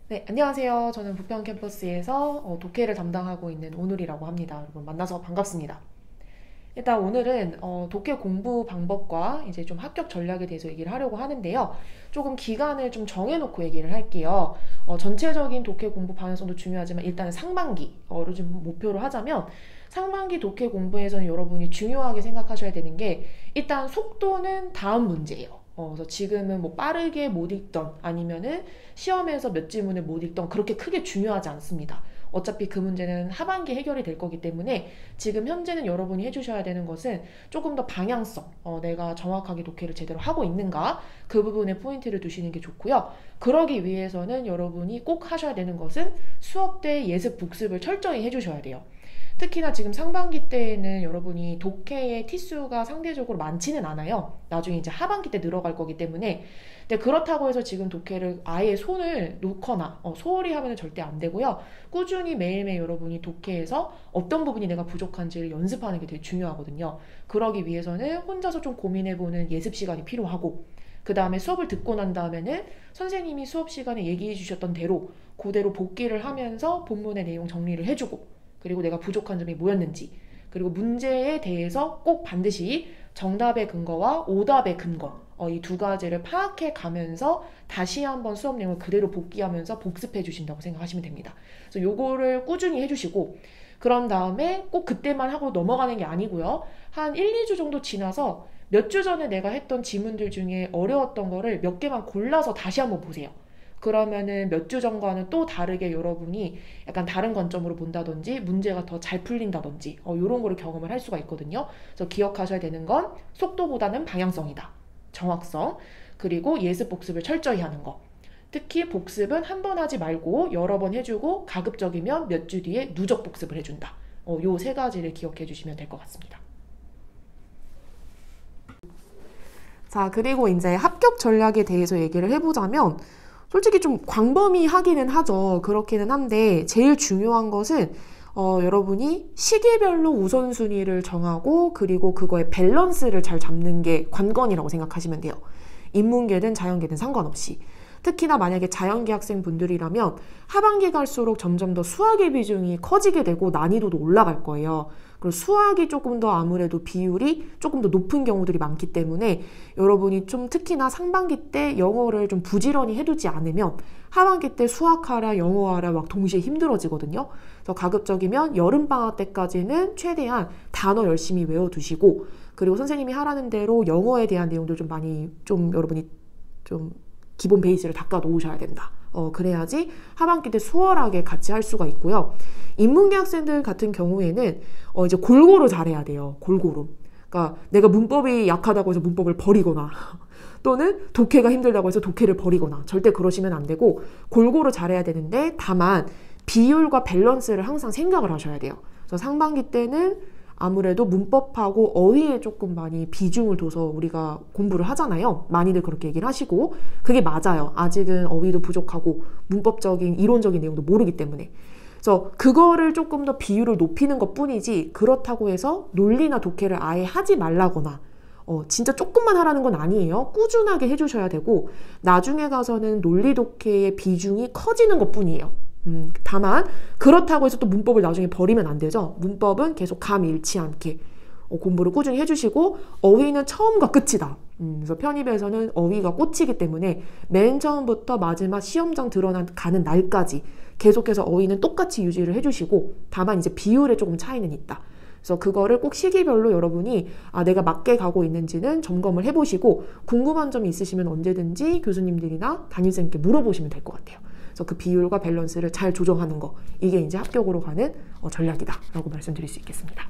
네, 안녕하세요. 저는 부평 캠퍼스에서 독해를 담당하고 있는 오늘이라고 합니다. 여러분 만나서 반갑습니다. 일단 오늘은 독해 공부 방법과 이제 좀 합격 전략에 대해서 얘기를 하려고 하는데요. 조금 기간을 좀 정해놓고 얘기를 할게요. 전체적인 독해 공부 방향성도 중요하지만 일단은 상반기를 좀 목표로 하자면 상반기 독해 공부에서는 여러분이 중요하게 생각하셔야 되는 게 일단 속도는 다음 문제예요. 그래서 지금은 뭐 빠르게 못 읽던 아니면은 시험에서 몇 지문을 못 읽던 그렇게 크게 중요하지 않습니다. 어차피 그 문제는 하반기 해결이 될 거기 때문에 지금 현재는 여러분이 해주셔야 되는 것은 조금 더 방향성, 내가 정확하게 독해를 제대로 하고 있는가 그 부분에 포인트를 두시는 게 좋고요. 그러기 위해서는 여러분이 꼭 하셔야 되는 것은 수업 때 예습 복습을 철저히 해주셔야 돼요. 특히나 지금 상반기 때에는 여러분이 독해의 티수가 상대적으로 많지는 않아요. 나중에 이제 하반기 때 늘어갈 거기 때문에. 근데 그렇다고 해서 지금 독해를 아예 손을 놓거나 소홀히 하면 절대 안 되고요. 꾸준히 매일매일 여러분이 독해에서 어떤 부분이 내가 부족한지를 연습하는 게 되게 중요하거든요. 그러기 위해서는 혼자서 좀 고민해보는 예습 시간이 필요하고, 그 다음에 수업을 듣고 난 다음에는 선생님이 수업 시간에 얘기해 주셨던 대로 그대로 복기를 하면서 본문의 내용 정리를 해주고, 그리고 내가 부족한 점이 뭐였는지, 그리고 문제에 대해서 꼭 반드시 정답의 근거와 오답의 근거, 이 두 가지를 파악해 가면서 다시 한번 수업 내용을 그대로 복기하면서 복습해 주신다고 생각하시면 됩니다. 그래서 요거를 꾸준히 해주시고, 그런 다음에 꼭 그때만 하고 넘어가는 게 아니고요. 한 1, 2주 정도 지나서 몇 주 전에 내가 했던 지문들 중에 어려웠던 거를 몇 개만 골라서 다시 한번 보세요. 그러면은 몇 주 전과는 또 다르게 여러분이 약간 다른 관점으로 본다든지 문제가 더 잘 풀린다든지 이런 거를 경험을 할 수가 있거든요. 그래서 기억하셔야 되는 건 속도보다는 방향성이다. 정확성, 그리고 예습 복습을 철저히 하는 거. 특히 복습은 한 번 하지 말고 여러 번 해주고 가급적이면 몇 주 뒤에 누적 복습을 해준다. 요 세 가지를 기억해 주시면 될 것 같습니다. 자, 그리고 이제 합격 전략에 대해서 얘기를 해보자면 솔직히 좀 광범위하기는 하죠. 그렇기는 한데 제일 중요한 것은 여러분이 시기별로 우선순위를 정하고 그리고 그거의 밸런스를 잘 잡는 게 관건이라고 생각하시면 돼요. 인문계든 자연계든 상관없이. 특히나 만약에 자연계 학생분들이라면 하반기 갈수록 점점 더 수학의 비중이 커지게 되고 난이도도 올라갈 거예요. 그리고 수학이 조금 더 아무래도 비율이 조금 더 높은 경우들이 많기 때문에 여러분이 좀 특히나 상반기 때 영어를 좀 부지런히 해두지 않으면 하반기 때 수학하라 영어하라 막 동시에 힘들어지거든요. 그래서 가급적이면 여름방학 때까지는 최대한 단어 열심히 외워두시고, 그리고 선생님이 하라는 대로 영어에 대한 내용들 좀 많이 좀 여러분이 좀 기본 베이스를 닦아 놓으셔야 된다. 그래야지 하반기 때 수월하게 같이 할 수가 있고요. 인문계 학생들 같은 경우에는 이제 골고루 잘해야 돼요. 골고루. 그러니까 내가 문법이 약하다고 해서 문법을 버리거나 또는 독해가 힘들다고 해서 독해를 버리거나 절대 그러시면 안 되고 골고루 잘해야 되는데, 다만 비율과 밸런스를 항상 생각을 하셔야 돼요. 그래서 상반기 때는 아무래도 문법하고 어휘에 조금 많이 비중을 둬서 우리가 공부를 하잖아요. 많이들 그렇게 얘기를 하시고 그게 맞아요. 아직은 어휘도 부족하고 문법적인 이론적인 내용도 모르기 때문에. 그래서 그거를 조금 더 비율을 높이는 것 뿐이지 그렇다고 해서 논리나 독해를 아예 하지 말라거나 진짜 조금만 하라는 건 아니에요. 꾸준하게 해주셔야 되고 나중에 가서는 논리 독해의 비중이 커지는 것 뿐이에요. 다만 그렇다고 해서 또 문법을 나중에 버리면 안 되죠. 문법은 계속 감 잃지 않게 공부를 꾸준히 해주시고, 어휘는 처음과 끝이다. 그래서 편입에서는 어휘가 꽃이기 때문에 맨 처음부터 마지막 시험장 들어가는 날까지 계속해서 어휘는 똑같이 유지를 해주시고, 다만 이제 비율에 조금 차이는 있다. 그래서 그거를 꼭 시기별로 여러분이 내가 맞게 가고 있는지는 점검을 해보시고, 궁금한 점이 있으시면 언제든지 교수님들이나 담임쌤께 물어보시면 될 것 같아요. 그래서 그 비율과 밸런스를 잘 조정하는 거, 이게 이제 합격으로 가는 전략이다 라고 말씀드릴 수 있겠습니다.